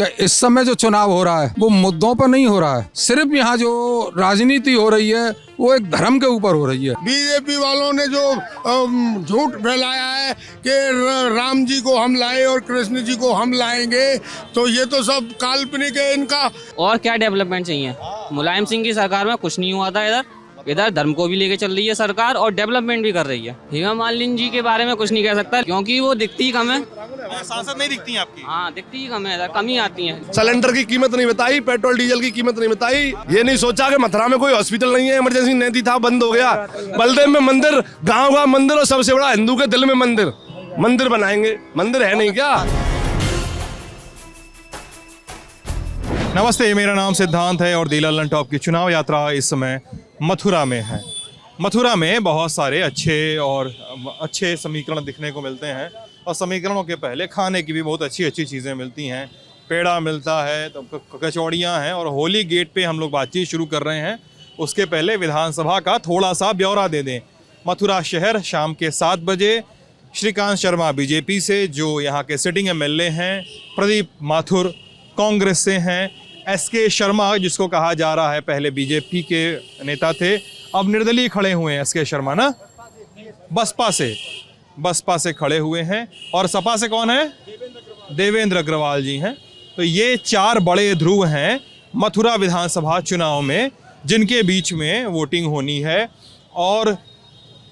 कि इस समय जो चुनाव हो रहा है वो मुद्दों पर नहीं हो रहा है, सिर्फ यहाँ जो राजनीति हो रही है वो एक धर्म के ऊपर हो रही है। बीजेपी वालों ने जो झूठ फैलाया है कि राम जी को हम लाए और कृष्ण जी को हम लाएंगे, तो ये तो सब काल्पनिक है इनका। और क्या डेवलपमेंट चाहिए? मुलायम सिंह की सरकार में कुछ नहीं हुआ था। इधर धर्म को भी लेके चल रही है सरकार और डेवलपमेंट भी कर रही है। हेमा मालिनी जी के बारे में कुछ नहीं कह सकता क्योंकि वो दिखती ही कम है। सांसद नहीं दिखती हैं आपकी? हाँ, दिखती ही कम है, इधर कम ही आती है। सिलेंडर की कीमत नहीं बताई, पेट्रोल डीजल की कीमत नहीं बताई, ये नहीं सोचा कि मथुरा में कोई हॉस्पिटल नहीं है, इमरजेंसी नहीं था, बंद हो गया। बलदेव में मंदिर, गाँव का मंदिर और सबसे बड़ा हिंदू के दिल में मंदिर बनाएंगे, मंदिर है नहीं क्या? नमस्ते, मेरा नाम सिद्धांत है और दी लल्लन टॉप की चुनाव यात्रा इस समय मथुरा में है। मथुरा में बहुत सारे अच्छे समीकरण दिखने को मिलते हैं और समीकरणों के पहले खाने की भी बहुत अच्छी चीज़ें मिलती हैं। पेड़ा मिलता है, तो कचौड़ियाँ हैं और होली गेट पे हम लोग बातचीत शुरू कर रहे हैं। उसके पहले विधानसभा का थोड़ा सा ब्यौरा दे दें। मथुरा शहर शाम के 7 बजे श्रीकांत शर्मा बीजेपी से, जो यहाँ के सिटिंग एमएलए हैं, प्रदीप माथुर कांग्रेस से हैं, एसके शर्मा जिसको कहा जा रहा है पहले बीजेपी के नेता थे, अब निर्दलीय खड़े हुए हैं एसके शर्मा ना, बसपा से खड़े हुए हैं। और सपा से कौन है? देवेंद्र अग्रवाल जी हैं। तो ये 4 बड़े ध्रुव हैं मथुरा विधानसभा चुनाव में, जिनके बीच में वोटिंग होनी है। और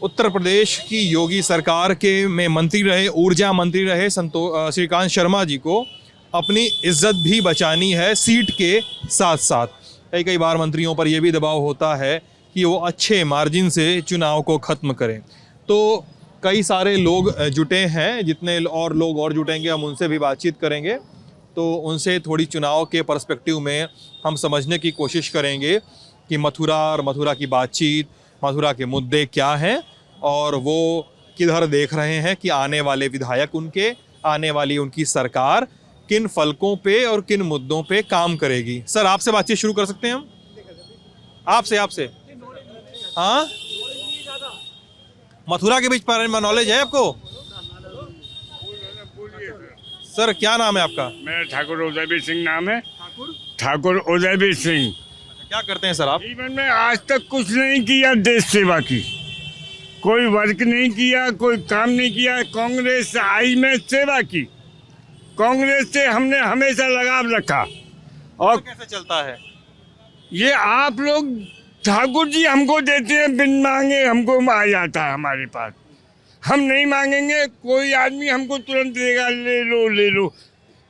उत्तर प्रदेश की योगी सरकार के में मंत्री रहे, ऊर्जा मंत्री रहे श्रीकांत शर्मा जी को अपनी इज्जत भी बचानी है सीट के साथ साथ। कई बार मंत्रियों पर यह भी दबाव होता है कि वो अच्छे मार्जिन से चुनाव को ख़त्म करें। तो कई सारे लोग जुटे हैं, जितने और लोग और जुटेंगे हम उनसे भी बातचीत करेंगे। तो उनसे थोड़ी चुनाव के पर्सपेक्टिव में हम समझने की कोशिश करेंगे कि मथुरा और मथुरा की बातचीत, मथुरा के मुद्दे क्या हैं और वो किधर देख रहे हैं कि आने वाले विधायक उनके, आने वाली उनकी सरकार किन फलकों पे और किन मुद्दों पे काम करेगी। सर, आपसे बातचीत शुरू कर सकते हैं हम? आपसे हाँ, मथुरा के बीच बारे में नॉलेज है आपको? सर, क्या नाम है आपका? मेरा ठाकुर उदयवीर सिंह नाम है। ठाकुर उदयवीर सिंह। क्या करते हैं सर आप? जीवन में आज तक कुछ नहीं किया देश सेवा की, कोई वर्क नहीं किया, कोई काम नहीं किया। कांग्रेस आई में सेवा की, कांग्रेस से हमने हमेशा लगाव रखा। और तो कैसे चलता है ये आप लोग ठाकुर जी हमको देते हैं, बिन मांगे हमको आ जाता है हमारे पास। हम नहीं मांगेंगे, कोई आदमी हमको तुरंत देगा, ले लो।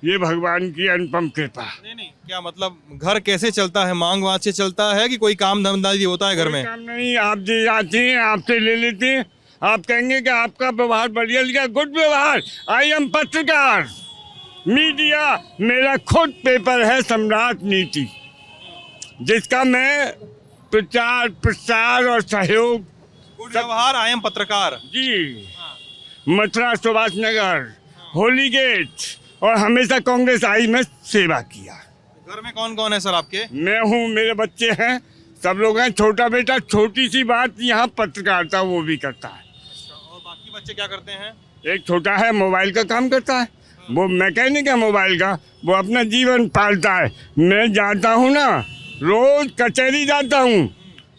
ये भगवान की अनुपम कृपा। नहीं, क्या मतलब घर कैसे चलता है? मांग वांग से चलता है कि कोई काम धंधा होता है घर में? काम नहीं, आप दे जाते हैं, आपसे ले लेते हैं। आप कहेंगे कि आपका व्यवहार बढ़िया लिखा, गुड व्यवहार। आई एम पत्रकार, मीडिया मेरा खुद पेपर है सम्राट नीति, जिसका मैं प्रचार प्रसार और सहयोग। गुड व्यवहार, आई एम पत्रकार जी। मथुरा, सुभाष नगर, होली गेट और हमेशा कांग्रेस आई में सेवा किया। घर में कौन कौन है सर आपके? मैं हूँ, मेरे बच्चे हैं, सब लोग हैं। छोटा बेटा छोटी सी बात यहाँ पत्रकारिता वो भी करता है। और बाकी बच्चे क्या करते हैं? एक छोटा है मोबाइल का काम करता है, वो मैकेनिक है मोबाइल का, वो अपना जीवन पालता है। मैं जाता हूँ ना, रोज कचहरी जाता हूँ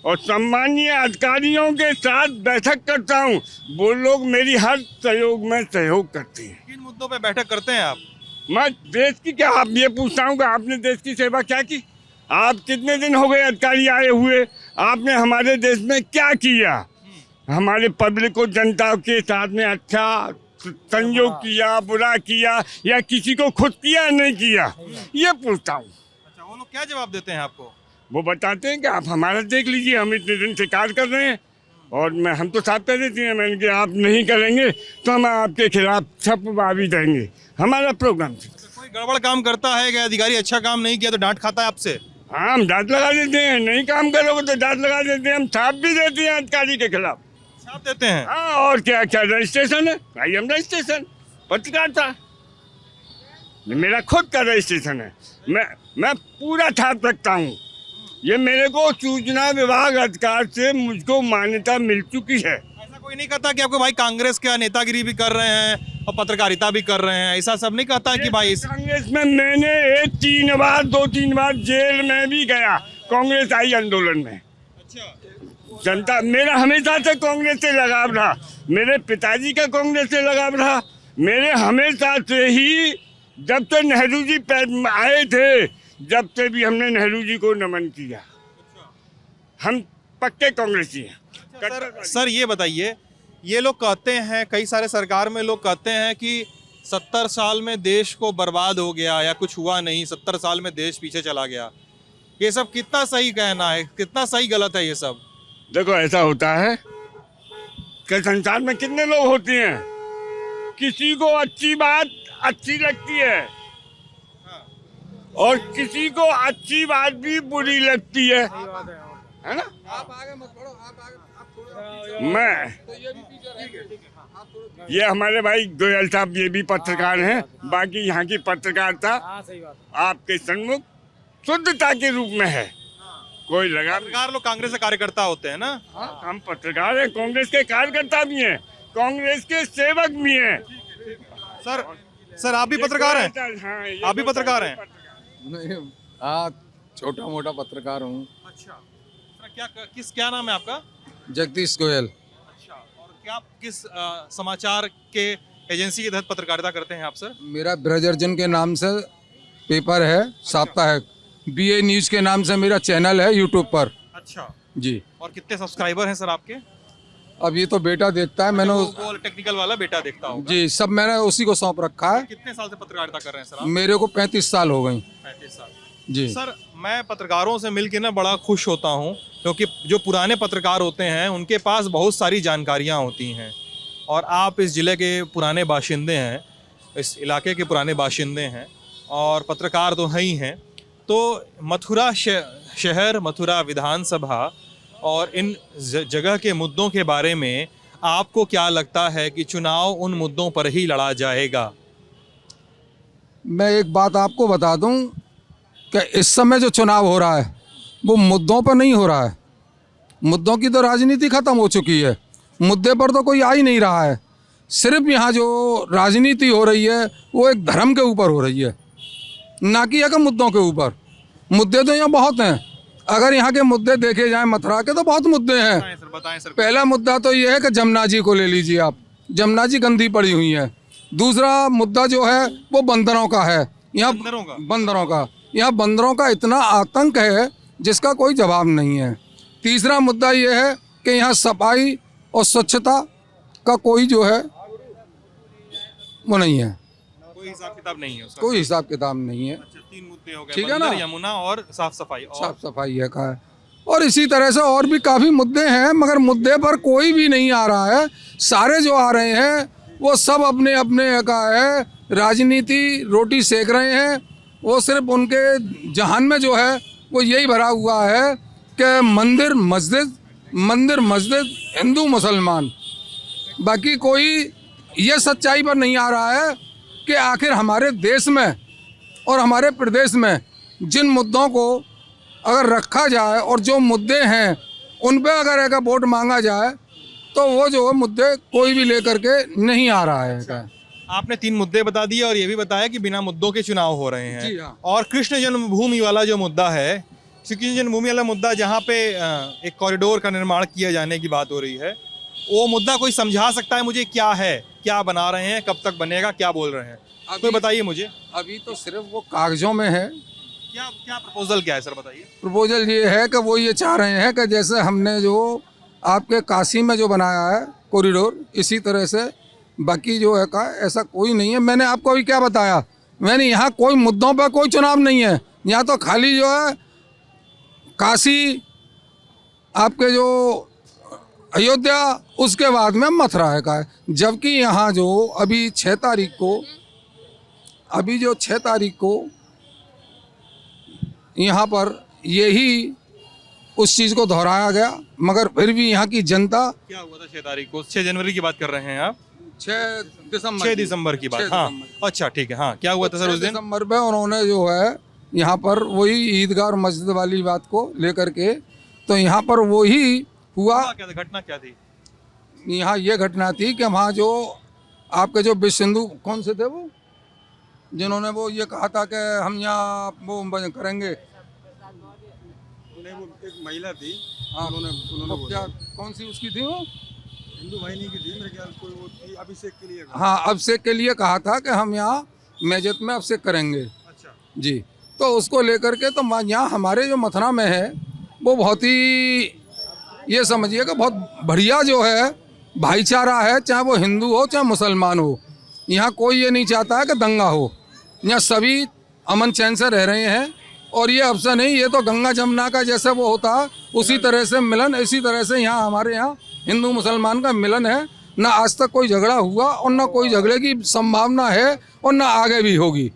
और सम्मानीय अधिकारियों के साथ बैठक करता हूँ। वो लोग मेरी हर सहयोग में सहयोग करते हैं। किन मुद्दों पे बैठक करते हैं आप? मैं देश की क्या, आप ये पूछता हूँ कि आपने देश की सेवा क्या की? आप कितने दिन हो गए अधिकारी आए हुए, आपने हमारे देश में क्या किया? हमारे पब्लिक को, जनता के साथ में अच्छा संयोग किया, बुरा किया, या किसी को खुद किया नहीं किया, ये पूछता हूँ। अच्छा, वो लोग क्या जवाब देते हैं आपको? वो बताते हैं कि आप हमारा देख लीजिए, हम इतने दिन से कार्य कर रहे हैं। और हम तो साफ कह देते हैं, मैंने कि आप नहीं करेंगे तो हम आपके खिलाफ छापेमारी देंगे। हमारा प्रोग्राम। कोई गड़बड़ काम करता है कि अधिकारी अच्छा काम नहीं किया तो डांट खाता है आपसे? हाँ, हम डांट लगा देते हैं। नहीं काम करोगे तो डांट लगा देते हैं। हम छाप भी देते हैं अधिकारी के खिलाफ। छाप देते हैं? हाँ, और क्या क्या रजिस्ट्रेशन है, आई एम रजिस्ट्रेशन, पत्रकारिता मेरा खुद का रजिस्ट्रेशन है। मैं पूरा छाप रखता हूँ। ये मेरे को सूचना विभाग अधिकार से मुझको मान्यता मिल चुकी है। ऐसा कोई नहीं कहता कि आपको भाई कांग्रेस का नेतागिरी भी कर रहे हैं और पत्रकारिता भी कर रहे हैं, ऐसा सब नहीं कहता है कि भाई कांग्रेस में मैंने एक दो तीन बार जेल में भी गया, कांग्रेस आई आंदोलन में। जनता, मेरा हमेशा से कांग्रेस से लगाव रहा, मेरे पिताजी का कांग्रेस से लगाव रहा, मेरे हमेशा से ही, जब से नेहरू जी आए थे, जब से भी हमने नेहरू जी को नमन किया। हम पक्के कांग्रेसी हैं। सर ये बताइए, ये लोग कहते हैं, कई सारे सरकार में लोग कहते हैं कि 70 साल में देश को बर्बाद हो गया या कुछ हुआ नहीं, 70 साल में देश पीछे चला गया। ये सब कितना सही कहना है, कितना सही गलत है ये सब? देखो, ऐसा होता है कि संसार में कितने लोग होते हैं, किसी को अच्छी बात अच्छी लगती है और किसी को अच्छी बात भी बुरी लगती है ना। मैं, ये हमारे भाई गोयल साहब, ये भी पत्रकार हैं, बाकी यहाँ की पत्रकारिता आपके सन्मुख शुद्धता के रूप में है। कोई लगा, पत्रकार लोग कांग्रेस के कार्यकर्ता होते हैं ना। हम पत्रकार हैं, कांग्रेस के कार्यकर्ता भी हैं, कांग्रेस के सेवक भी हैं। सर आप भी पत्रकार हैं? हाँ, आप भी पत्रकार हैं? नहीं, हाँ, छोटा मोटा पत्रकार हूँ। अच्छा सर, क्या नाम है आपका? जगदीश गोयल। अच्छा, और क्या किस समाचार के एजेंसी के तहत पत्रकारिता करते हैं आप सर? मेरा ब्रजर्जन के नाम से पेपर है, साप्ताहिक। BA न्यूज़ के नाम से मेरा चैनल है यूट्यूब पर। अच्छा जी। और कितने सब्सक्राइबर हैं सर आपके? अब ये तो बेटा देखता है, मैंने वो टेक्निकल वाला बेटा देखता हूँ जी, सब मैंने उसी को सौंप रखा है। कितने साल से पत्रकारिता कर रहे हैं सर आप? मेरे को 35 साल हो गई। 35 साल जी। सर, मैं पत्रकारों से मिलकर ना बड़ा खुश होता हूँ, क्योंकि जो पुराने पत्रकार होते हैं उनके पास बहुत सारी जानकारियाँ होती हैं, और आप इस ज़िले के पुराने बाशिंदे हैं, इस इलाके के पुराने बाशिंदे हैं और पत्रकार तो हैं ही हैं। तो मथुरा शहर, मथुरा विधानसभा और इन जगह के मुद्दों के बारे में आपको क्या लगता है कि चुनाव उन मुद्दों पर ही लड़ा जाएगा? मैं एक बात आपको बता दूं कि इस समय जो चुनाव हो रहा है वो मुद्दों पर नहीं हो रहा है। मुद्दों की तो राजनीति खत्म हो चुकी है, मुद्दे पर तो कोई आ ही नहीं रहा है। सिर्फ यहाँ जो राजनीति हो रही है वो एक धर्म के ऊपर हो रही है, ना कि एक मुद्दों के ऊपर। मुद्दे तो यहाँ बहुत हैं, अगर यहाँ के मुद्दे देखे जाएं मथुरा के तो बहुत मुद्दे हैं। बताएं सर। पहला मुद्दा तो ये है कि जमुना जी को ले लीजिए आप, जमुना जी गंदी पड़ी हुई है। दूसरा मुद्दा जो है वो बंदरों का है, यहाँ बंदरों का यहाँ बंदरों का इतना आतंक है जिसका कोई जवाब नहीं है। तीसरा मुद्दा ये है कि यहाँ सफाई और स्वच्छता का कोई जो है वो नहीं है, कोई हिसाब किताब नहीं है उसका। कोई हिसाब किताब नहीं है। अच्छा, 3 मुद्दे हो गए, ठीक है ना? यमुना और साफ सफाई। साफ सफाई है का है, और इसी तरह से और भी काफ़ी मुद्दे हैं, मगर मुद्दे पर कोई भी नहीं आ रहा है। सारे जो आ रहे हैं वो सब अपने अपने का है, राजनीति रोटी सेक रहे हैं। वो सिर्फ उनके जहान में जो है वो यही भरा हुआ है कि मंदिर मस्जिद हिंदू मुसलमान। बाकी कोई ये सच्चाई पर नहीं आ रहा है कि आखिर हमारे देश में और हमारे प्रदेश में जिन मुद्दों को अगर रखा जाए और जो मुद्दे हैं उन पे अगर एक वोट मांगा जाए तो वो जो मुद्दे कोई भी लेकर के नहीं आ रहा है। आपने 3 मुद्दे बता दिए और ये भी बताया कि बिना मुद्दों के चुनाव हो रहे हैं। जी हाँ। और कृष्ण जन्मभूमि वाला जो मुद्दा है, कृष्ण जन्मभूमि वाला मुद्दा जहाँ पे एक कॉरिडोर का निर्माण किया जाने की बात हो रही है, वो मुद्दा कोई समझा सकता है मुझे क्या है, क्या बना रहे हैं, कब तक बनेगा, क्या बोल रहे हैं? कोई बताइए मुझे। अभी तो सिर्फ वो कागजों में है। क्या प्रपोजल क्या है सर, बताइए। प्रपोजल ये है कि वो ये चाह रहे हैं कि जैसे हमने जो आपके काशी में जो बनाया है कॉरिडोर, इसी तरह से बाकी जो है का ऐसा कोई नहीं है। मैंने आपको अभी क्या बताया, मैंने यहाँ कोई मुद्दों पर कोई चुनाव नहीं है। यहाँ तो खाली जो है काशी, आपके जो अयोध्या, उसके बाद में मथुरा है का है। जबकि यहाँ जो अभी 6 तारीख को यहाँ पर यही उस चीज़ को दोहराया गया, मगर फिर भी यहाँ की जनता। क्या हुआ था 6 तारीख को? 6 जनवरी की बात कर रहे हैं आप? 6 दिसंबर की बात। हाँ, अच्छा ठीक है। हाँ, क्या हुआ था सर उस दिन? दिसंबर में उन्होंने जो है यहाँ पर वही ईदगाह और मस्जिद वाली बात को लेकर के, तो यहाँ पर वही हुआ। घटना क्या थी? यहाँ ये घटना थी कि वहाँ जो आपके जो विश्व हिंदू कौन से थे वो जिन्होंने वो ये कहा था कि हम यहाँ वो करेंगे। वो एक महिला थी, हाँ, उन्होंने वो क्या कौन सी उसकी थी वो? हिंदू वाहिनी की थी मेरे ख्याल, कोई वो थी अभिषेक के लिए। हाँ, अभिषेक के लिए कहा था कि हम यहाँ मेजत में अभिषेक करेंगे। अच्छा। जी, तो उसको लेकर के तो यहाँ हमारे जो मथुरा में है वो बहुत ही, ये समझिए कि बहुत बढ़िया जो है भाईचारा है, चाहे वो हिंदू हो चाहे मुसलमान हो। यहाँ कोई ये नहीं चाहता है कि दंगा हो, यहाँ सभी अमन चैन से रह रहे हैं। और ये अवसर नहीं, ये तो गंगा जमुना का जैसे वो होता उसी तरह से मिलन, इसी तरह से यहाँ हमारे यहाँ हिंदू मुसलमान का मिलन है। ना आज तक कोई झगड़ा हुआ और ना कोई झगड़े की संभावना है और ना आगे भी होगी,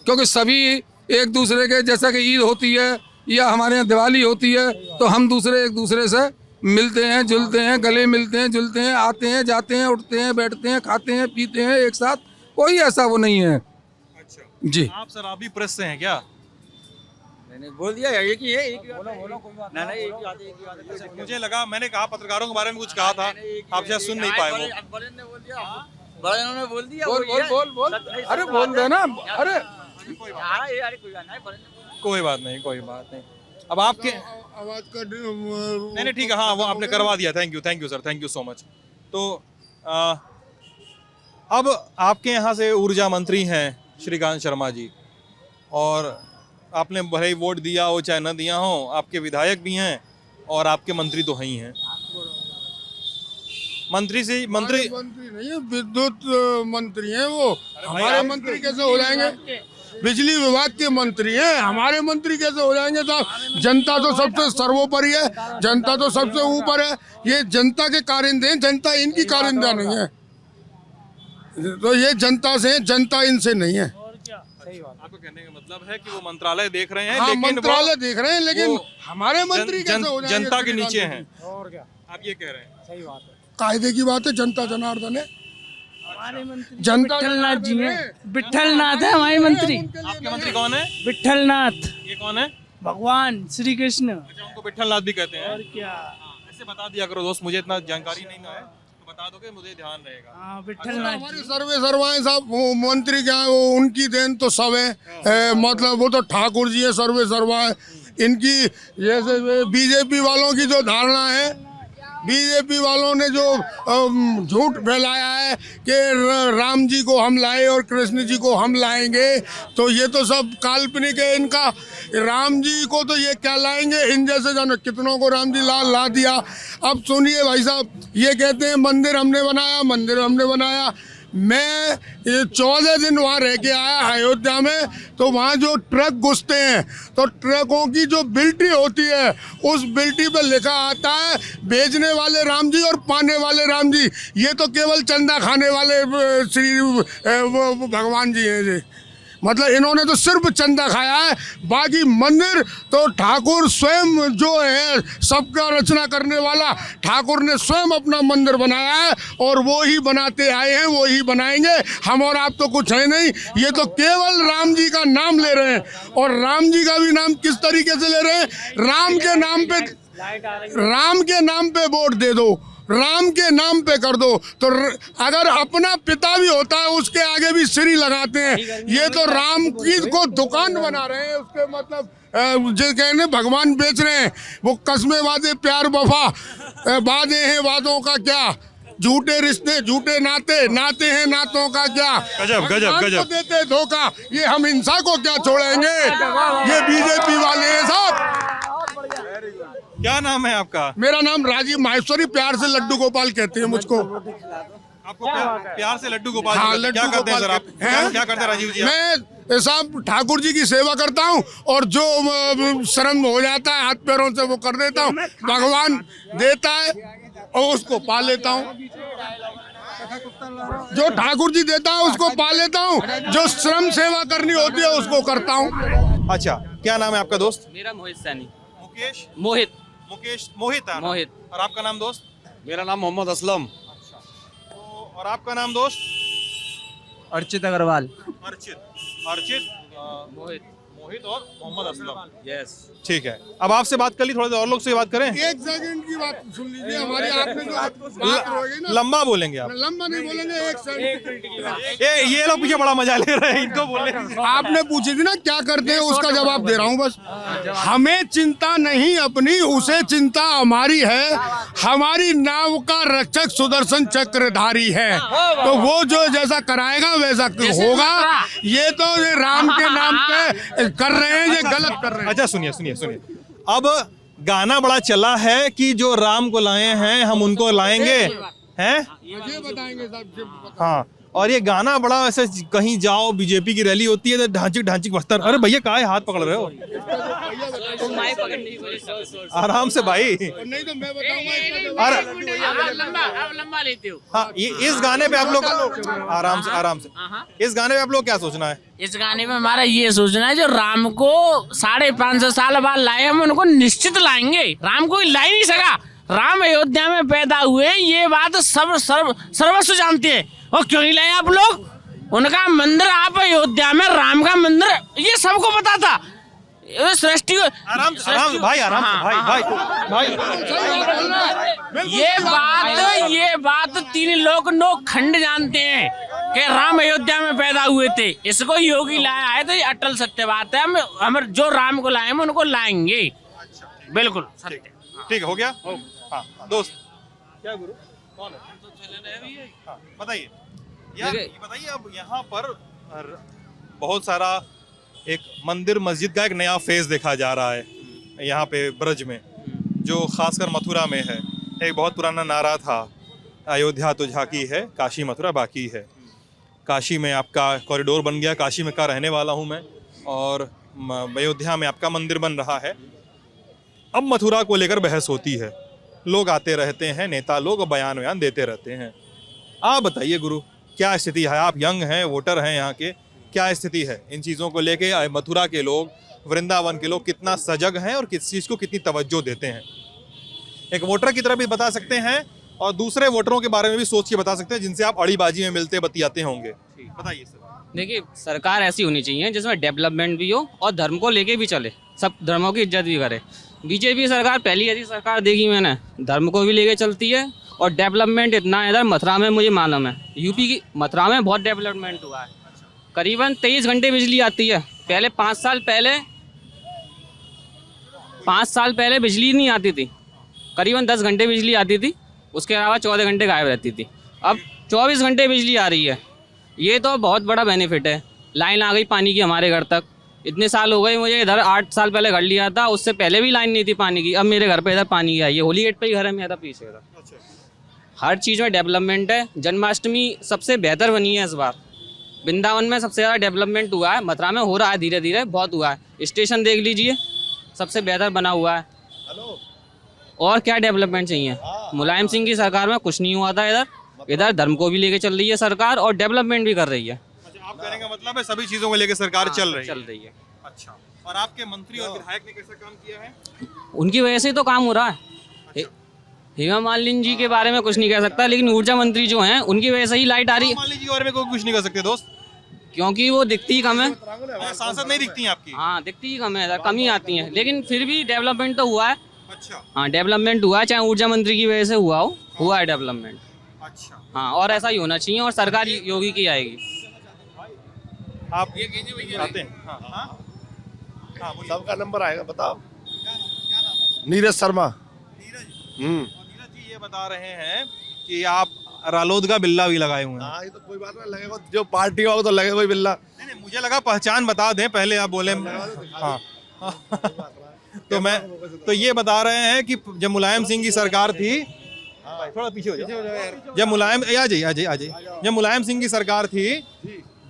क्योंकि सभी एक दूसरे के, जैसा कि ईद होती है या हमारे यहाँ दिवाली होती है, तो हम एक दूसरे से मिलते हैं, जुलते हैं, गले मिलते हैं, जुलते हैं, आते हैं, जाते हैं, उठते हैं, बैठते हैं, खाते हैं, पीते हैं एक साथ। कोई ऐसा वो नहीं है। अच्छा जी, आप शराबी प्रेस से हैं क्या? मैंने बोल दिया एक ही है, एक ही बात है। ना एक ही बात है, एक ही बात है। मुझे लगा, मैंने कहा पत्रकारों के बारे में कुछ कहा था, आप शायद सुन नहीं पाए। वो बड़े ने बोल दिया, बड़े ने बोल दिया। बोल बोल बोल बोल, अरे बोल देना, अरे अरे कोई बात नहीं, बड़े ने कोई बात नहीं, कोई बात नहीं। अब आपके आवाज का नहीं ठीक है, हाँ वो आपने करवा दिया। Thank you sir, thank you so much. तो अब आपके यहाँ से ऊर्जा मंत्री हैं श्रीकांत शर्मा जी, और आपने भले ही वोट दिया हो चाहे न दिया हो, आपके विधायक भी हैं और आपके मंत्री तो हैं ही हैं। मंत्री मंत्री नहीं है, विद्युत मंत्री हैं वो। हमारे मंत्री कैसे हो जाएंगे? बिजली विभाग के मंत्री हैं, हमारे मंत्री कैसे हो जाएंगे साहब? जनता तो सबसे सर्वोपरि है, जनता तो सबसे ऊपर है। ये जनता के कारिंदे हैं, जनता इनकी कारिंदा नहीं है। तो ये जनता से, जनता इनसे नहीं है। आपको कहने का मतलब है कि वो मंत्रालय देख रहे हैं, हाँ, लेकिन मंत्रालय देख रहे हैं, लेकिन हमारे मंत्री कैसे हो जाएंगे? जनता के नीचे हैं। और क्या, आप ये कह रहे हैं? सही बात है। कायदे की बात है, जनता जनार्दन है, हमारे मंत्री जनता विठलनाथ जी हैं, विठलनाथ है हमारे मंत्री। आपके मंत्री कौन है? विठलनाथ, ये कौन है? भगवान श्री कृष्ण। अच्छा, उनको विठलनाथ भी कहते हैं। और क्या, ऐसे बता दिया करो दोस्त, मुझे इतना जानकारी नहीं ना है, तो बता दोगे मुझे ध्यान रहेगा। हाँ विठलनाथ हमारे जी। सर्वे सर्वाएं साहब, वो मंत्री क्या है, वो उनकी देन तो सब है। मतलब वो तो ठाकुर जी है, सर्वे सर्वाएं इनकी। जैसे बीजेपी वालों की जो धारणा है, बीजेपी वालों ने जो झूठ फैलाया है कि राम जी को हम लाए और कृष्ण जी को हम लाएंगे, तो ये तो सब काल्पनिक है इनका। राम जी को तो ये क्या लाएंगे, इन जैसे जानो कितनों को राम जी ला दिया। अब सुनिए भाई साहब, ये कहते हैं मंदिर हमने बनाया, मंदिर हमने बनाया। मैं 14 दिन वहाँ रह के आया अयोध्या में, तो वहाँ जो ट्रक घुसते हैं, तो ट्रकों की जो बिल्टी होती है, उस बिल्टी पे लिखा आता है बेचने वाले राम जी और पाने वाले राम जी। ये तो केवल चंदा खाने वाले श्री भगवान जी हैं जी। मतलब इन्होंने तो सिर्फ चंदा खाया है, बाकी मंदिर तो ठाकुर स्वयं जो है, सबका रचना करने वाला ठाकुर ने स्वयं अपना मंदिर बनाया है, और वो ही बनाते आए हैं, वो ही बनाएंगे। हम और आप तो कुछ है नहीं, ये तो केवल राम जी का नाम ले रहे हैं। और राम जी का भी नाम किस तरीके से ले रहे हैं? राम के नाम पे वोट दे दो, राम के नाम पे कर दो। तो अगर अपना पिता भी होता है, उसके आगे भी श्री लगाते हैं। ये तो राम की को दुकान बना रहे हैं, उसके मतलब जो कहने भगवान बेच रहे हैं। वो कस्में वादे प्यार वफा, वादे हैं वादों का क्या, झूठे रिश्ते झूठे नाते, नाते हैं नातों का क्या। गजब गजब भगवान गजब। को देते धोखा, ये हम हिंसा को क्या छोड़ेंगे? ये बीजेपी वाले हैं साहब। क्या नाम है आपका? मेरा नाम राजीव माहेश्वरी, प्यार से लड्डू गोपाल कहते हैं मुझको। आपको प्यार से लड्डू गोपाल हाँ, जी कहते हैं। क्या लड्डू करते हैं सर आप? गोपाल हैं? क्या करते हैं राजीव जी आप? मैं साहब ठाकुर जी की सेवा करता हूँ, और जो शर्म हो जाता है हाथ पैरों से वो कर देता हूँ। भगवान देता है और उसको पा लेता हूँ, जो ठाकुर जी देता है उसको पा लेता हूँ, जो श्रम सेवा करनी होती है उसको करता हूँ। अच्छा, क्या नाम है आपका दोस्त? मेरा मोहित सैनी। मुकेश मोहित मोहित है ना? मोहित। और आपका नाम दोस्त? मेरा नाम मोहम्मद असलम। तो और आपका नाम दोस्त? अर्चित अग्रवाल। अर्चित। मोहित मोहित और मोहम्मद असलम। यस। ठीक है, अब आपसे बात कर ली, थोड़ा देर और लोग से बात करें। एक सेकंड की बात सुन लीजिए, हमारी आपने जो बात होगी ना, लंबा बोलेंगे आप। लंबा नहीं बोलेंगे, एक सेकंड। ये लोग पीछे बड़ा मजा ले रहे हैं, इनको बोलने। आपने पूछी थी ना क्या करते हैं, उसका जवाब दे रहा हूँ बस। हमें चिंता नहीं अपनी, उसे चिंता हमारी है। हमारी नाव का रक्षक सुदर्शन चक्रधारी है, तो वो जो जैसा कराएगा वैसा होगा। ये तो ये राम के नाम पे कर रहे हैं, ये गलत कर रहे हैं। अच्छा सुनिए सुनिए सुनिए, अब गाना बड़ा चला है कि जो राम को लाए हैं हम उनको लाएंगे, हैं? ये बताएंगे साहब। हाँ, और ये गाना बड़ा ऐसे कहीं जाओ बीजेपी की रैली होती है तो ढांचिक ढांचिक बस्तर। अरे भैया काहे हाथ पकड़ रहे हो? आराम से भाई। नहीं तो मैं बताऊंगा। अरे लंबा लेते हो। हाँ, ये इस गाने पे आप लोग आराम से इस गाने पे आप लोग क्या सोचना है? इस गाने में हमारा ये सोचना है, जो राम को 550 साल बाद लाए, हम उनको निश्चित लाएंगे। राम कोई ला ही नहीं सका। राम अयोध्या में पैदा हुए, ये बात सर्वस्व जानते हैं। और क्यों नहीं लाए आप लोग? उनका मंदिर आप अयोध्या में, राम का मंदिर, ये सबको पता था। सृष्टि को आराम से भाई, आराम से भाई। ये बात 3 लोग खंड जानते हैं कि राम अयोध्या में पैदा हुए थे। इसको योगी लाया है, तो ये अटल सत्य बात है। हम जो राम को लाए हम उनको लाएंगे। बिल्कुल सत्य। ठीक है, हो गया। हाँ दोस्त, क्या गुरु कौन है? हाँ, बताइए यार, ये बताइए, अब यहाँ पर बहुत सारा एक मंदिर मस्जिद का एक नया फेज देखा जा रहा है यहाँ पे ब्रज में, जो खासकर मथुरा में है। एक बहुत पुराना नारा था, अयोध्या तो झांकी है, काशी मथुरा बाकी है। काशी में आपका कॉरिडोर बन गया, काशी में का रहने वाला हूँ मैं, और अयोध्या में आपका मंदिर बन रहा है। अब मथुरा को लेकर बहस होती है, लोग आते रहते हैं, नेता लोग बयान देते रहते हैं। आप बताइए गुरु, क्या स्थिति है? आप यंग हैं, वोटर हैं यहाँ के, क्या स्थिति है इन चीज़ों को लेके? मथुरा के लोग, वृंदावन के लोग कितना सजग हैं और किस चीज़ को कितनी तवज्जो देते हैं? एक वोटर की तरह भी बता सकते हैं और दूसरे वोटरों के बारे में भी सोच के बता सकते हैं जिनसे आप अड़ीबाजी में मिलते बतियाते होंगे। बताइए सर। देखिए, सरकार ऐसी होनी चाहिए जिसमें डेवलपमेंट भी हो और धर्म को लेके भी चले, सब धर्मों की इज्जत भी करे। बीजेपी सरकार पहली ऐसी सरकार देखी मैंने, धर्म को भी लेके चलती है और डेवलपमेंट इतना है। इधर मथुरा में मुझे मालूम है, यूपी की मथुरा में बहुत डेवलपमेंट हुआ है। करीबन 23 घंटे बिजली आती है। पहले 5 साल पहले बिजली नहीं आती थी, करीबन 10 घंटे बिजली आती थी, उसके अलावा 14 घंटे गायब रहती थी। अब 24 घंटे बिजली आ रही है, ये तो बहुत बड़ा बेनिफिट है। लाइन आ गई पानी की हमारे घर तक। इतने साल हो गए मुझे, इधर 8 साल पहले घर लिया था, उससे पहले भी लाइन नहीं थी पानी की। अब मेरे घर पे इधर पानी आई है, होली गेट पे ही घर है मेरा पीछे इधर। हर चीज़ में डेवलपमेंट है। जन्माष्टमी सबसे बेहतर बनी है इस बार। वृंदावन में सबसे ज़्यादा डेवलपमेंट हुआ है, मथुरा में हो रहा है, धीरे धीरे बहुत हुआ है। स्टेशन देख लीजिए, सबसे बेहतर बना हुआ है। और क्या डेवलपमेंट चाहिए? मुलायम सिंह की सरकार में कुछ नहीं हुआ था। इधर धर्म को भी लेके चल रही है सरकार और डेवलपमेंट भी कर रही है। अच्छा, आप कहने का मतलब है सभी चीज़ों को लेकर सरकार चल रही है। अच्छा, और आपके मंत्री और विधायक ने कैसा काम किया है? उनकी वजह से ही तो काम हो रहा है। हेमा मालिनी जी के बारे में कुछ नहीं कह सकता, लेकिन ऊर्जा मंत्री जो हैं उनकी वजह से ही लाइट आ रही है। हेमा मालिनी जी के बारे में कोई कुछ नहीं कर सकते दोस्त, क्योंकि वो दिखती ही कम है। सांसद नहीं दिखती हैं आपकी? हाँ, दिखती ही कम है, कम ही आती हैं, लेकिन फिर भी डेवलपमेंट तो हुआ है। अच्छा, हाँ, डेवलपमेंट हुआ है, चाहे ऊर्जा मंत्री की वजह से हुआ है डेवलपमेंट। अच्छा, हाँ, और ऐसा ही होना चाहिए और सरकार योगी की आएगी। आप आते हैं? हाँ, सबका नंबर आएगा, बताओ। नीरज शर्मा। नीरज जी ये बता रहे हैं कि आप रालोद का बिल्ला भी लगाए हुए हैं। हाँ, ये तो कोई बात नहीं, लगेगा जो पार्टी होगा तो लगेगा कोई बिल्ला। नहीं, मुझे लगा पहचान बता दें पहले, आप बोले। हाँ तो ये बता रहे हैं कि जब मुलायम सिंह की सरकार थी, थोड़ा पीछे हो जाओ, जब मुलायम सिंह की सरकार थी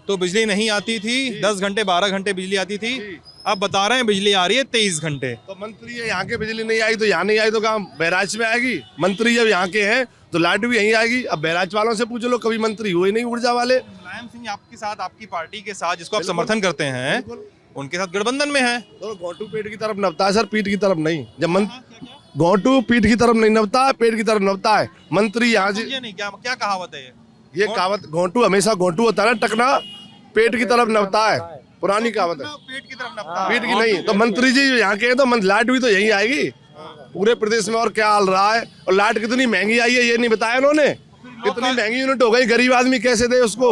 तो बिजली नहीं आती थी, 10 घंटे 12 घंटे बिजली आती थी। अब बता रहे हैं बिजली आ रही है 23 घंटे। तो मंत्री है, यहाँ के बिजली नहीं आई तो यहाँ नहीं आई तो कहाँ बहराइच में आएगी? मंत्री जब यहाँ के हैं तो लाइट भी यहीं आएगी। अब बहराइच वालों से पूछ लो, कभी मंत्री हुए नहीं ऊर्जा वाले। मुलायम सिंह आपके साथ, आपकी पार्टी के साथ, जिसको आप समर्थन करते हैं, उनके साथ गठबंधन में है। तो घोटू पेट की तरफ नपता है सर, पीठ की तरफ नहीं। जब घोटू पीठ की तरफ नहीं नपता है, पेट की तरफ नपता है। मंत्री यहाँ से नहीं, क्या कहावत है ये कहावत? घोटू हमेशा घोटू होता है ना, टकना पेट की तरफ नपता है। पुरानी कहावत है, पेट की तरफ नपता पीठ की नहीं। तो मंत्री जी यहाँ के हैं तो लाइट भी तो यही आएगी पूरे प्रदेश में। और क्या हाल रहा है, और लाइट कितनी महंगी आई है ये नहीं बताया उन्होंने। कितनी महंगी यूनिट हो गई, गरीब आदमी कैसे दे उसको।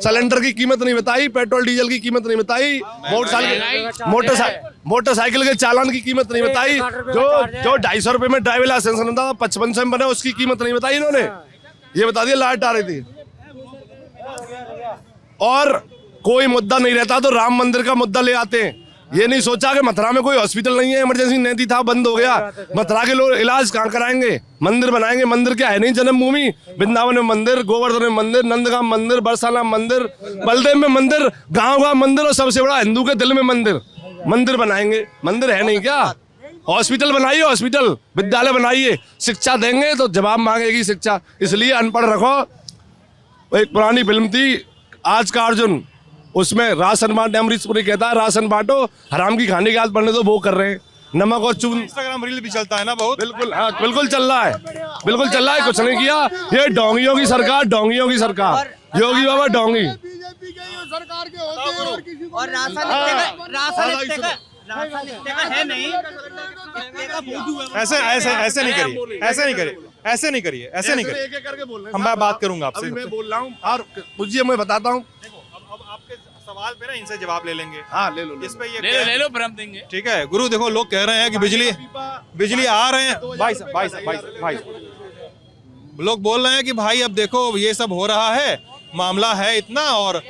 सिलेंडर की कीमत नहीं बताई, पेट्रोल डीजल की कीमत नहीं बताई, मोटरसाइकिल के चालान की कीमत नहीं बताई। जो 250 रुपए में ड्राइविंग लाइसेंस था 55 में बना, उसकी कीमत नहीं बताई इन्होंने। ये बता दिया लाइट आ रही थी। और कोई मुद्दा नहीं रहता तो राम मंदिर का मुद्दा ले आते हैं। ये नहीं सोचा कि मथुरा में कोई हॉस्पिटल नहीं है, इमरजेंसी नहीं था, बंद हो गया। मथुरा के लोग इलाज कहाँ कराएंगे, मंदिर बनाएंगे। मंदिर क्या है नहीं, जन्मभूमि। वृंदावन में मंदिर, गोवर्धन में मंदिर, नंदगांव मंदिर, बरसाना मंदिर, बलदेव में मंदिर, गांव मंदिर, और सबसे बड़ा हिंदू के दिल में मंदिर। मंदिर बनाएंगे, मंदिर है नहीं क्या। हॉस्पिटल बनाइए, हॉस्पिटल विद्यालय बनाइए, शिक्षा देंगे तो जवाब मांगेगी शिक्षा। इसलिए अनपढ़ रखो। एक पुरानी फिल्म थी आज का अर्जुन, उसमें राशन बांटने अमरीशपुरी कहता है राशन बांटो, हराम की खाने की आदत पड़ने तो वो कर रहे हैं। नमक और चून, इंस्टाग्राम रील भी चलता है ना बहुत। बिल्कुल, हाँ बिल्कुल चल रहा है, बिल्कुल चल रहा है। कुछ नहीं किया, ये डोंगियों की सरकार, डोंगियों की सरकार, योगी बाबा डोंगी। बीजेपी के सरकार के होते हैं और किसी को और राशन है नहीं। ऐसे नहीं करिए, ऐसे नहीं करिए, ऐसे नहीं करिए, ऐसे नहीं करिए। एक-एक करके बोल रहे हैं। हम मैं बात करूंगा आपसे। अभी मैं बोल रहा हूँ और पूछिए, मैं बताता हूँ। अब आपके सवाल पे ना इनसे जवाब ले लेंगे। हाँ ले लो, इस पे ये ले लो, फिर हम देंगे। ठीक है गुरु, देखो लोग कह रहे हैं कि बिजली आ रहे हैं। भाई लोग बोल रहे हैं कि भाई अब देखो ये सब हो रहा है, मामला है इतना, और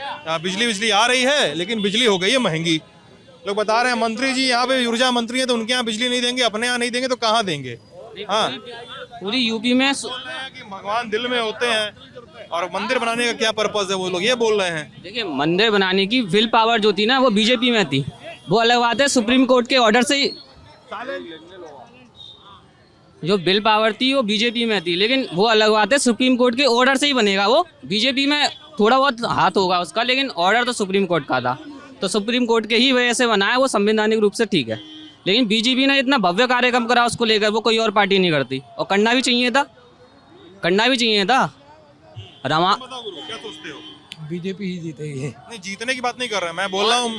बिजली आ रही है लेकिन बिजली हो गई है महंगी। लोग बता रहे हैं मंत्री जी यहाँ पे ऊर्जा मंत्री हैं तो उनके यहाँ बिजली नहीं देंगे, अपने यहाँ नहीं देंगे तो कहाँ देंगे। हाँ, पूरी यूपी में कि भगवान दिल में होते हैं और मंदिर बनाने का क्या पर्पस है, वो लोग ये बोल रहे हैं। देखिए, मंदिर बनाने की विल पावर जो थी ना वो बीजेपी में थी, वो अलग बात है। सुप्रीम कोर्ट के ऑर्डर से जो बिल पावर थी वो बीजेपी में थी, लेकिन वो अलग बात है। सुप्रीम कोर्ट के ऑर्डर से ही बनेगा, वो बीजेपी में थोड़ा बहुत हाथ होगा उसका, लेकिन ऑर्डर तो सुप्रीम कोर्ट का था। तो सुप्रीम कोर्ट के ही वजह से बना है, वो संवैधानिक रूप से ठीक है। लेकिन बीजेपी ने इतना भव्य कार्यक्रम करा उसको लेकर, वो कोई और पार्टी नहीं करती, और करना भी चाहिए था, करना भी चाहिए था। रमा क्या सोचते हो? बीजेपी ही जीतेगी। नहीं, जीतने की बात नहीं कर रहा मैं बोल रहा हूँ,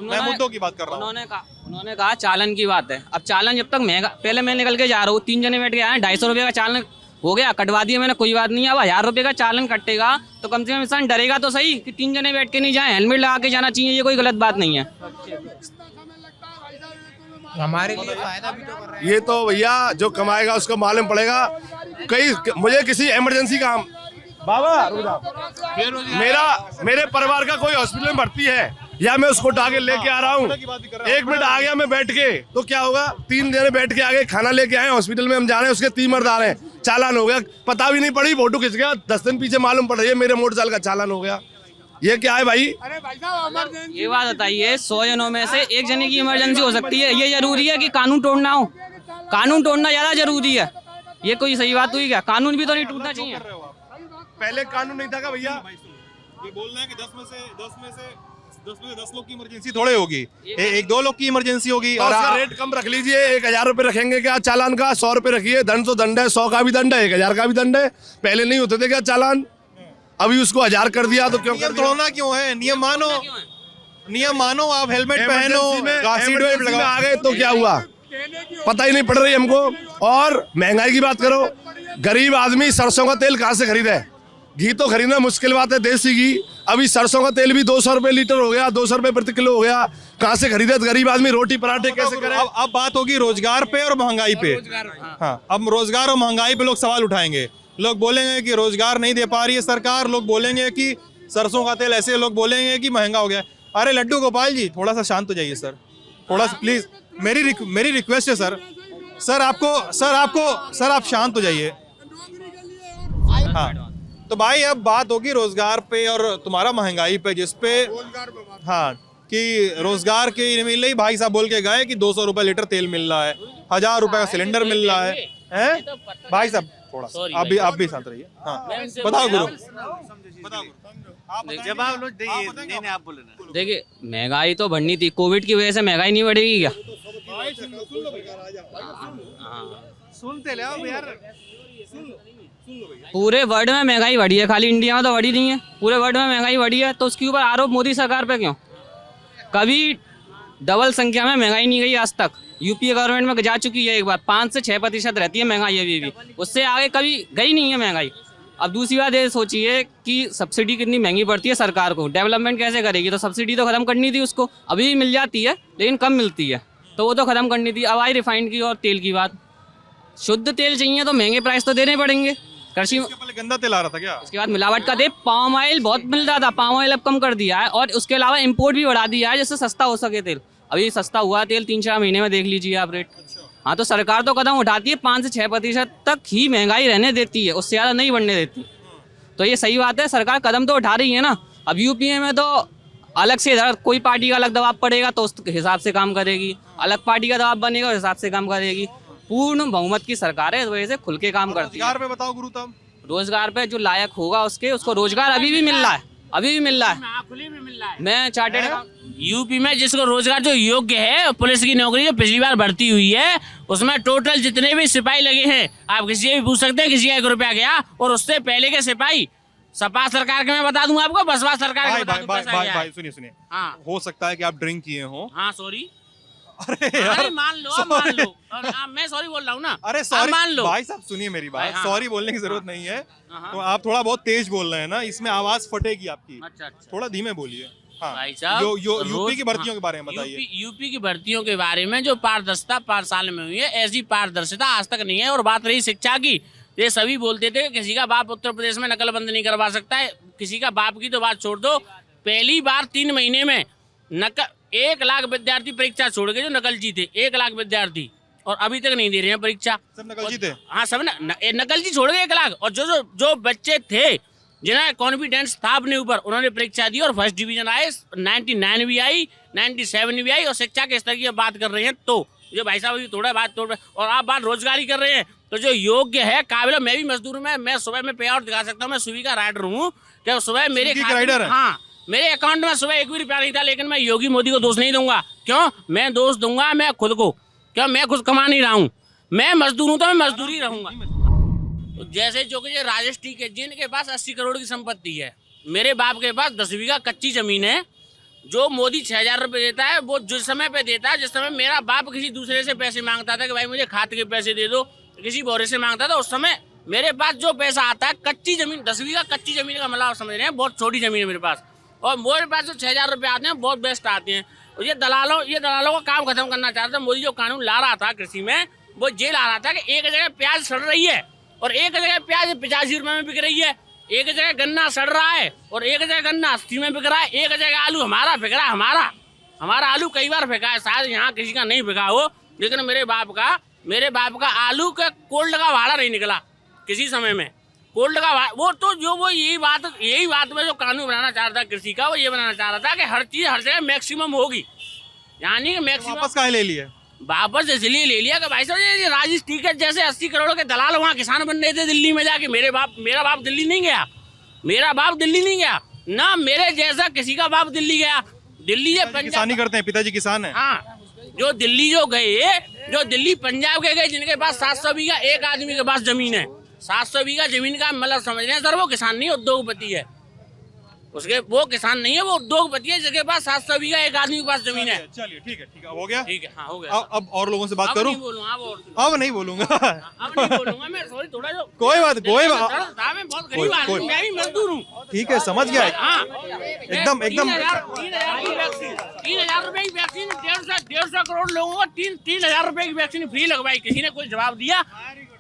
मैं मुद्दों की बात कर रहा हूँ। उन्होंने कहा चालन की बात है। अब चालन जब तक महंगा, पहले मैं निकल के जा रहा हूँ, 3 जने बैठ के आए, 250 रुपये का चालन हो गया, कटवा दिया मैंने, कोई बात नहीं। अब 1000 रुपये का चालन कटेगा तो कम से कम इंसान डरेगा तो सही कि 3 जने बैठ के नहीं जाए, हेलमेट लगा के जाना चाहिए, ये कोई गलत बात नहीं है। हमारे लिए फायदा भी तो कर रहे हैं। ये तो भैया जो कमाएगा उसको मालूम पड़ेगा। मुझे किसी इमरजेंसी काम, बाबा मेरे परिवार का कोई हॉस्पिटल में भर्ती है या मैं उसको उठा के लेके आ रहा हूँ, 1 मिनट आ गया मैं बैठ के, तो क्या होगा? 3 जने बैठ के आ गए, खाना लेके आए, हॉस्पिटल में हम जा रहे हैं, उसके 3 मर्द आ रहे हैं, चालान हो गया, पता भी नहीं पड़ी, फोटो खिंच गया, 10 दिन पीछे मालूम पड़ रही है मेरे मोटरसाइकिल का चालान हो गया। ये क्या है भाई? अरे भाई साहब, ये बात बताइए, 100 जनों में से 1 जने की इमरजेंसी हो सकती है, ये जरूरी है कि कानून तोड़ना हो? कानून तोड़ना ज्यादा जरूरी है, ये कोई सही बात हुई क्या? कानून भी तो नहीं टूटना चाहिए। पहले कानून नहीं था क्या भैया? ये बोल रहे हैं कि 10 में से 10 लोग की इमरजेंसी थोड़े होगी, 1-2 लोग की इमरजेंसी होगी। और उसका रेट कम रख लीजिए, 1000 रुपए रखेंगे क्या चालान का? 100 रुपए रखिए, दंड तो दंड है, 100 का भी दंड है, 1000 का भी दंड है। पहले नहीं होते थे क्या चालान? अभी उसको 1000 कर दिया तो क्यों? नियम तोड़ना क्यों है? नियम मानो, आप हेलमेट पहनो, सीट बेल्ट लगाओ। आ गए तो क्या हुआ? पता ही नहीं पड़ रही हमको। और महंगाई की बात करो, गरीब आदमी सरसों का तेल कहाँ से खरीदे? घी तो खरीदना मुश्किल बात है, देसी घी। अभी सरसों का तेल भी 200 रुपए लीटर हो गया, 200 रुपए प्रति किलो हो गया। कहाँ से खरीदे गरीब आदमी? रोटी पराठे कैसे करे? अब बात होगी रोजगार पे और महंगाई पे। हाँ, अब रोजगार और महंगाई पे लोग सवाल उठाएंगे। लोग बोलेंगे कि रोजगार नहीं दे पा रही है सरकार, लोग बोलेंगे कि सरसों का तेल, ऐसे लोग बोलेंगे कि महंगा हो गया। अरे लड्डू गोपाल जी, थोड़ा सा शांत हो जाइए सर, थोड़ा सा प्लीज, मेरी रिक्वेस्ट है सर आप शांत हो जाइए। हाँ, तो भाई अब बात होगी रोजगार पे और तुम्हारा महंगाई पे, जिसपे हाँ कि रोजगार की मिल रही। भाई साहब बोल के गए कि 200 रुपए लीटर तेल मिल रहा है, 1000 रुपए का सिलेंडर मिल रहा है। भाई साहब थोड़ा आप भी शांत रहिए। हाँ बताओ गुरु, जवाब लो, नहीं आप बोले ना। देखिए, महंगाई तो बढ़नी थी, कोविड की वजह से महंगाई नहीं बढ़ेगी क्या? सुनते ले यार, पूरे वर्ल्ड में महंगाई बढ़ी है, खाली इंडिया में तो बढ़ी नहीं है, पूरे वर्ल्ड में महंगाई बढ़ी है, तो उसके ऊपर आरोप मोदी सरकार पे क्यों? कभी डबल संख्या में महंगाई नहीं गई आज तक। यूपीए गवर्नमेंट में जा चुकी है एक बार, 5 से 6% रहती है महंगाई अभी भी, उससे आगे कभी गई नहीं है महंगाई। अब दूसरी बात ये सोचिए कि सब्सिडी कितनी महंगी पड़ती है सरकार को, डेवलपमेंट कैसे करेगी? तो सब्सिडी तो ख़त्म करनी थी उसको, अभी भी मिल जाती है लेकिन कम मिलती है, तो वो तो ख़त्म करनी थी। अब आई रिफाइंड की और तेल की बात, शुद्ध तेल चाहिए तो महंगे प्राइस तो देने पड़ेंगे। कृषि इसके पहले गंदा तेल आ रहा था क्या? उसके बाद मिलावट का तेल, पाम ऑयल बहुत मिल रहा था, पाम ऑयल अब कम कर दिया है, और उसके अलावा इम्पोर्ट भी बढ़ा दिया है जिससे सस्ता हो सके तेल। अभी सस्ता हुआ है तेल 3-4 महीने में, देख लीजिए आप रेट। हाँ, तो सरकार तो कदम उठाती है, 5 से 6% तक ही महंगाई रहने देती है, उससे ज़्यादा नहीं बढ़ने देती। तो ये सही बात है, सरकार कदम तो उठा रही है ना। अब यूपीए में तो अलग से इधर कोई पार्टी का अलग दबाव पड़ेगा तो उस हिसाब से काम करेगी, अलग पार्टी का दबाव बनेगा उस हिसाब से काम करेगी। पूर्ण बहुमत की सरकार है, इस वजह से खुल के काम करती है। रोजगार पे बताओ गुरु तब। रोजगार पे जो लायक होगा उसको रोजगार अभी भी मिल रहा है, अभी भी मिल रहा है। खुले में मिल रहा है। मैं चार्टेड यूपी में जिसको रोजगार जो योग्य है, पुलिस की नौकरी जो पिछली बार भर्ती हुई है उसमें टोटल जितने भी सिपाही लगे हैं, आप किसी से भी पूछ सकते हैं, किसी का 1 रुपया गया। और उससे पहले के सिपाही सपा सरकार के, मैं बता दूं आपको, बसपा सरकार के बता दूं पैसा गया है। भाई सुनिए, हाँ हो सकता है कि आप ड्रिंक किए हो। हाँ सॉरी, अरे अरे यार मान लो, आप मान लो, और मैं सॉरी बोल रहा हूँ ना। अरे आप सॉरी मान लो भाई साहब, सुनिए मेरी बात, भाई, हाँ। सॉरी बोलने की जरूरत नहीं है। हाँ। तो आप थोड़ा बहुत तेज बोल रहे हैं ना, इसमें आवाज फटेगी आपकी। अच्छा, थोड़ा धीमे बोलिए। हाँ, भाई साहब, यूपी की भर्तियों के बारे में बताइए। यूपी की भर्तियों के बारे में जो पारदर्शिता 5 साल में हुई है, ऐसी पारदर्शिता आज तक नहीं है। और बात रही शिक्षा की, ये सभी बोलते थे कि किसी का बाप उत्तर प्रदेश में नकल बंद नहीं करवा सकता है। किसी का बाप की तो बात छोड़ दो, पहली बार 3 महीने में 1 लाख विद्यार्थी परीक्षा छोड़ के जो नकलची थे, 1 लाख विद्यार्थी, और अभी तक नहीं दे रहे हैं परीक्षा। सब नकलची थे? हाँ, सब नकलची छोड़ गए 1 लाख। और जो बच्चे थे जिन्हें कॉन्फिडेंस था अपने ऊपर, उन्होंने परीक्षा दी और फर्स्ट डिवीजन आए, 99 भी आई, 97 भी आई। और शिक्षा के स्तर की बात कर रहे हैं तो ये भाई साहब थोड़ा बात तोड़, और आप बात रोजगारी कर रहे हैं तो जो योग्य है, काबिल, मैं भी मजदूर में, मैं सुबह में पे आउट दिखा सकता हूँ, मैं स्विगी का राइडर हूँ। क्या सुबह मेरे राइडर है? हाँ, मेरे अकाउंट में सुबह 1 भी रुपया नहीं था, लेकिन मैं योगी मोदी को दोष नहीं दूंगा। क्यों? मैं दोष दूंगा मैं खुद को, क्यों? मैं खुद कमा नहीं रहा हूँ, मैं मजदूर हूँ तो मैं मजदूरी रहूंगा। तो जैसे जो कि राजेश टीके, जिनके पास 80 करोड़ की संपत्ति है, मेरे बाप के पास 10 बीघा कच्ची जमीन है। जो मोदी 6000 रुपये देता है वो जिस समय पे देता है, जिस समय मेरा बाप किसी दूसरे से पैसे मांगता था कि भाई मुझे खाद के पैसे दे दो, किसी बोरे से मांगता था, उस समय मेरे पास जो पैसा आता है, कच्ची जमीन, 10 बीघा कच्ची जमीन का मतलब समझ रहे हैं, बहुत छोटी जमीन है मेरे पास। और मेरे पास जो 6000 रुपये आते हैं बहुत बेस्ट आते हैं। और ये दलालों का काम खत्म करना चाहता था मोदी। जो कानून ला रहा था कृषि में, वो ये ला रहा था कि एक जगह प्याज सड़ रही है और एक जगह प्याज 85 रुपये में बिक रही है, एक जगह गन्ना सड़ रहा है और एक जगह गन्ना 80 में बिक रहा है, एक जगह आलू हमारा बिक रहा है। हमारा आलू कई बार फेंका है, शायद यहाँ किसी का नहीं बिका हो, लेकिन मेरे बाप का आलू का कोल्ड का भाड़ा नहीं निकला किसी समय में। कोल्ड का वो तो जो वो यही बात में जो कानून बनाना चाह रहा था कृषि का, वो ये बनाना चाह रहा था कि हर चीज़ हर जगह मैक्सिमम होगी, यानी कि मैक्सिमम। वापस काहे ले लिए? वापस इसलिए ले लिया कि भाई साहब ये राजेश टीके जैसे 80 करोड़ के दलाल वहाँ किसान बन रहे थे दिल्ली में जाके। मेरा बाप दिल्ली नहीं गया, ना मेरे जैसा किसी का बाप दिल्ली गया। दिल्ली से पंजाब किसानी करते हैं, पिताजी किसान हैं। हाँ, जो दिल्ली पंजाब के गए, जिनके पास 700 बीघा, एक आदमी के पास जमीन है 700 बीघा जमीन का, मतलब समझ रहे हैं सर, वो किसान नहीं, उद्योगपति है। वो किसान नहीं है, वो उद्योगपति है जिसके पास 700 बीघा एक आदमी के पास जमीन है। चलिए ठीक है, हो गया। ठीक है, हाँ हो गया। अब और लोगों से बात करूं? अब नहीं बोलूंगा। अब नहीं बोलूंगा मैं, सॉरी, थोड़ा जो कोई बात मैं बहुत गरीब आदमी हूं, मैं भी मजदूर हूँ। ठीक है, समझ गया। हाँ, एकदम 3000 की वैक्सीन, 3000 रुपए की वैक्सीन, 150 करोड़ लोगों को 3000 रुपए की वैक्सीन फ्री लगवाई। किसी ने कोई जवाब दिया?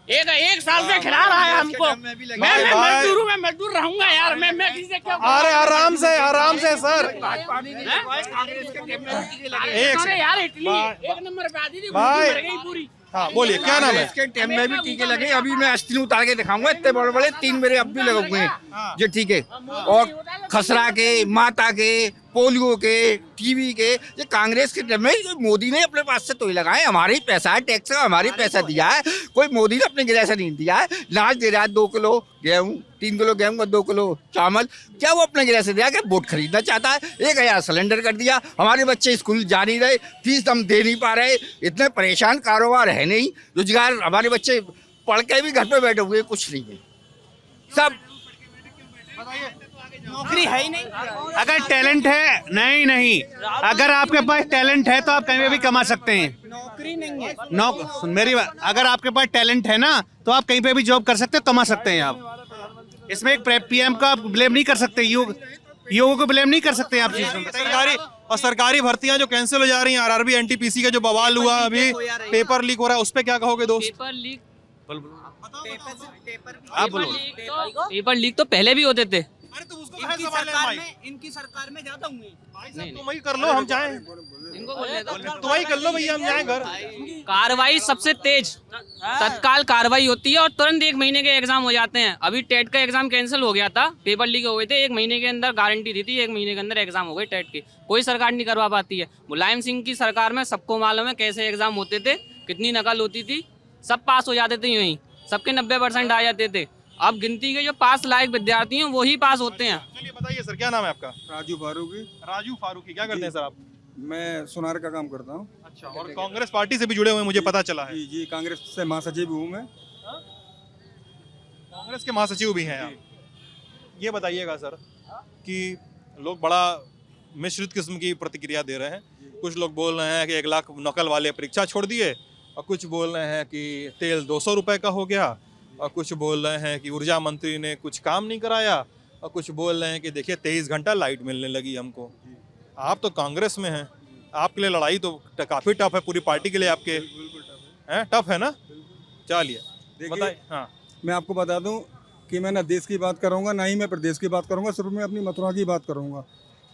एक साल से खिला रहा है हमको। मैं मजदूर हूँ, मैं मजदूर रहूंगा यार। मैं किसी से क्यों? अरे आराम से सर। अरे यार, इटली 1 नंबर पे आती थी, भाई। मर गई पूरी। हाँ बोलिए, क्या नाम है? इसके टाइम में भी टीके लगे, अभी मैं अस्थिन उतार के दिखाऊंगा, इतने बड़े 3 मेरे अब भी लगे हुए हैं जो टीके, और खसरा के, माता के, पोलियो के, टीबी के। ये कांग्रेस के टाइम में मोदी ने अपने पास से तो ही लगाए, हमारे ही पैसा है, टैक्स का हमारे पैसा दिया है, कोई मोदी ने अपने गिरा से नहीं दिया है। अनाज दे रहा है 2 किलो गेहूँ, 3 किलो गेहूँ का 2 किलो चावल, क्या वो अपने गिरा से दिया? क्या वोट खरीदना चाहता है? 1000 सिलेंडर कर दिया, हमारे बच्चे स्कूल जा नहीं रहे, फीस हम दे नहीं पा रहे, इतने परेशान, कारोबार है नहीं, रोजगार, हमारे बच्चे पढ़ के भी घर पे बैठे हुए, कुछ नहीं है सब। नौकरी है ही नहीं। अगर टैलेंट है, नहीं नहीं, अगर आपके पास टैलेंट है तो आप कहीं पे भी कमा सकते हैं। नौकरी नहीं है। मेरी बात, अगर आपके पास टैलेंट है ना तो आप कहीं पे भी जॉब कर सकते हो, कमा सकते हैं आप। इसमें एक पीएम का आप ब्लेम नहीं कर सकते, युवकों को ब्लेम नहीं कर सकते आप चीज में। सरकारी भर्तियां जो कैंसिल हो जा रही हैं, आरआरबी एनटीपीसी का जो बवाल हुआ, अभी पेपर लीक हो रहा है, उस पे क्या कहोगे दोस्त? पेपर लीक तो पहले भी होते थे। अरे तुम उसको इनकी सरकार में ज्यादा हुए। तुम ही कर लो, हम जाएं। इनको बोल देता हूं। तुम ही कर लो भैया, हम जाएं घर। कार्रवाई सबसे तेज तत्काल कार्रवाई होती है और तुरंत 1 महीने के एग्जाम हो जाते हैं। अभी टेट का एग्जाम कैंसिल हो गया था, पेपर लीक हो गए थे, 1 महीने के अंदर गारंटी दी थी, 1 महीने के अंदर एग्जाम हो गए टेट के। कोई सरकार नहीं करवा पाती है। मुलायम सिंह की सरकार में सबको मालूम है कैसे एग्जाम होते थे, कितनी नकल होती थी, सब पास हो जाते थे यूं ही, सबके 90% आ जाते थे। अब गिनती के जो पास लायक विद्यार्थी हैं वही पास होते हैं। चलिए बताइए सर, क्या नाम है आपका? राजू फारूकी। राजू फारूकी, क्या करते हैं सर आप? मैं सुनार का काम करता हूँ। अच्छा, और कांग्रेस पार्टी से भी जुड़े हुए हैं, मुझे पता चला है। जी जी, कांग्रेस से महासचिव हूँ मैं। कांग्रेस के महासचिव भी हैं आप। ये बताइएगा सर कि लोग बड़ा मिश्रित किस्म की प्रतिक्रिया दे रहे हैं। कुछ लोग बोल रहे हैं कि 1 लाख नकल वाले परीक्षा छोड़ दिए, और कुछ बोल रहे हैं कि तेल 200 रुपये का हो गया, और कुछ बोल रहे हैं कि ऊर्जा मंत्री ने कुछ काम नहीं कराया, और कुछ बोल रहे हैं कि देखिए 23 घंटा लाइट मिलने लगी हमको। आप तो कांग्रेस में हैं, आपके लिए लड़ाई तो काफ़ी टफ है, पूरी पार्टी के लिए आपके हैं, टफ है ना? चलिए बताइए। हाँ, मैं आपको बता दूं कि मैं ना देश की बात करूंगा, ना ही मैं प्रदेश की बात करूंगा, सिर्फ मैं अपनी मथुरा की बात करूंगा।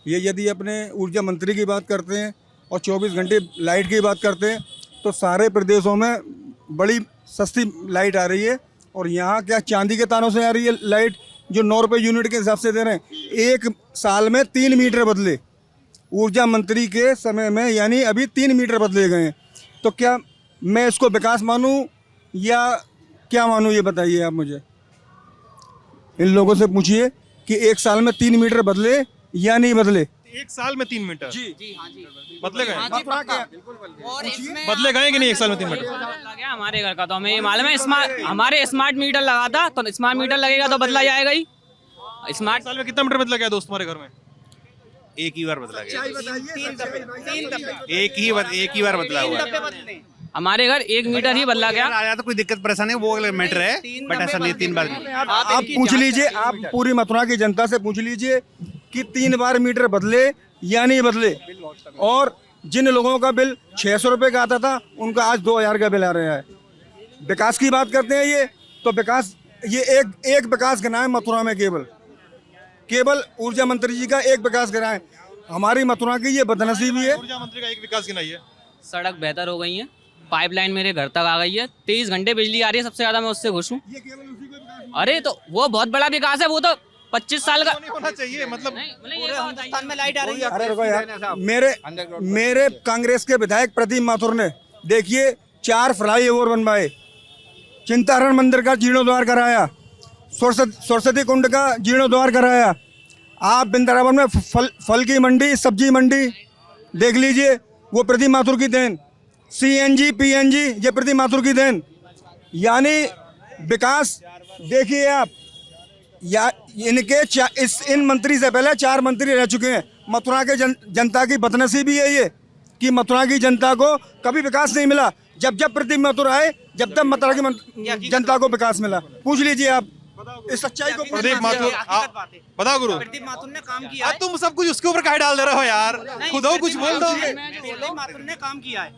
ये यदि अपने ऊर्जा मंत्री की बात करते हैं और 24 घंटे लाइट की बात करते हैं, तो सारे प्रदेशों में बड़ी सस्ती लाइट आ रही है, और यहाँ क्या चांदी के तारों से आ रही है लाइट, जो 9 रुपये यूनिट के हिसाब से दे रहे हैं। 1 साल में 3 मीटर बदले ऊर्जा मंत्री के समय में, यानी अभी 3 मीटर बदले गए हैं। तो क्या मैं इसको विकास मानूं या क्या मानूं, ये बताइए आप मुझे। इन लोगों से पूछिए कि 1 साल में 3 मीटर बदले या नहीं बदले। 1 साल में 3 मीटर जी हाँ जी बदले गए? और इसमें बदले गए कि नहीं 1 साल में 3 मीटर? बदला गया हमारे घर का, तो हमें ये मालूम है। हमारे स्मार्ट मीटर लगा था, तो स्मार्ट मीटर लगेगा तो बदला जाएगा ही। स्मार्ट साल में कितना मीटर बदला गया दोस्त तुम्हारे घर में? एक ही बार बदला गया। एक ही बार बदला हुआ। हमारे घर 1 मीटर ही बदला गया। आया तो कोई दिक्कत परेशानी वो मैटर है, बट ऐसा नहीं 3 बार। आप पूछ लीजिए, आप पूरी मथुरा की जनता से पूछ लीजिए कि 3 बार मीटर बदले या नहीं बदले। और जिन लोगों का बिल 600 रुपये का आता था, उनका आज 2000 का बिल आ रहा है। विकास की बात करते हैं ये, तो विकास, ये एक विकास गिना है मथुरा में, केवल ऊर्जा मंत्री जी का एक विकास गिना है। हमारी मथुरा की ये बदनसीबी है। ऊर्जा मंत्री का एक विकास गिनाई है। सड़क बेहतर हो गई है, पाइपलाइन मेरे घर तक आ गई है, 23 घंटे बिजली आ रही है, सबसे ज्यादा मैं उससे खुश हूँ। अरे तो वो बहुत बड़ा विकास है, वो तो 25 साल का नहीं होना चाहिए, मतलब हिंदुस्तान में लाइट आ रही है। अरे रुको यार, मेरे कांग्रेस के विधायक प्रदीप माथुर ने देखिए 4 फ्लाईओवर बनवाए, चिंताहरण मंदिर का जीर्णोद्वार कराया, सरस्वती कुंड का जीर्णोद्वार कराया। आप वृंदावन में फल की मंडी, सब्जी मंडी देख लीजिए, वो प्रदीप माथुर की देन। CNG PNG ये प्रदीप माथुर की देन। यानी विकास देखिए आप, या इनके इन मंत्री से पहले 4 मंत्री रह चुके हैं। मथुरा के जनता की बदनसीबी है ये कि मथुरा की जनता को कभी विकास नहीं मिला। जब प्रदीप माथुर आए, जब तब मथुरा की जनता को विकास मिला। पूछ लीजिए आप इस सच्चाई को। प्रदीप माथुर, बताओ गुरु, प्रदीप माथुर ने काम किया है। तुम सब कुछ उसके ऊपर काहे डाल दे रहे हो यार? खुद हो कुछ बोल दो। प्रदीप माथुर ने काम किया है,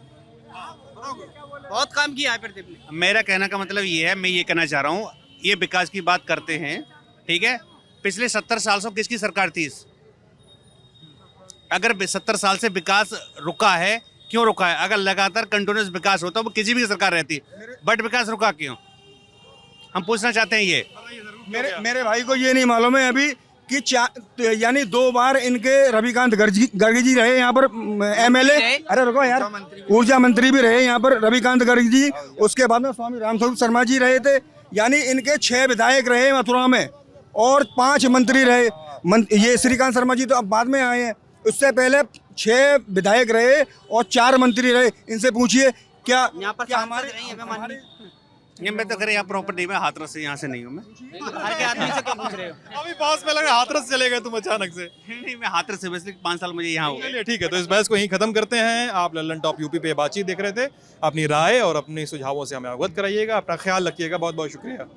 बहुत काम किया है प्रदीप ने। मेरा कहने का मतलब ये है, मैं ये कहना चाह रहा हूँ, ये विकास की बात करते हैं, ठीक है। पिछले 70 साल से किसकी सरकार थी? अगर 70 साल से विकास रुका है, क्यों रुका है? अगर लगातार कंटिन्यूस विकास होता वो किसी भी सरकार रहती, बट विकास रुका क्यों? हम पूछना चाहते हैं ये। मेरे भाई को ये नहीं मालूम है अभी कि यानी 2 बार इनके रविकांत गर्ग जी रहे यहाँ पर MLA। अरे रुको यार, ऊर्जा मंत्री भी रहे यहाँ पर रविकांत गर्ग जी। उसके बाद में स्वामी रामस्वरूप शर्मा जी रहे थे। यानी इनके 6 विधायक रहे मथुरा में और 5 मंत्री रहे। ये श्रीकांत शर्मा जी तो अब बाद में आए हैं, उससे पहले 6 विधायक रहे और 4 मंत्री रहे। इनसे पूछिए क्या यहाँ पर क्या ये मैं तो करे यहाँ प्रॉपर्टी में हाथरस से यहाँ से नहीं हूँ मैं। हर के आदमी से कब पूछ रहे हो? अभी पास में लग रहा है हाथरस चले गए तुम अचानक से। नहीं, मैं हाथरस से वैसे 5 साल मुझे यहाँ हो गए। चलिए ठीक है, तो इस बहस को यहीं खत्म करते हैं। आप लल्लन टॉप यूपी पे बातचीत देख रहे थे। अपनी राय और अपने सुझावों से हमें अवगत कराइएगा। अपना ख्याल रखिएगा। बहुत बहुत शुक्रिया।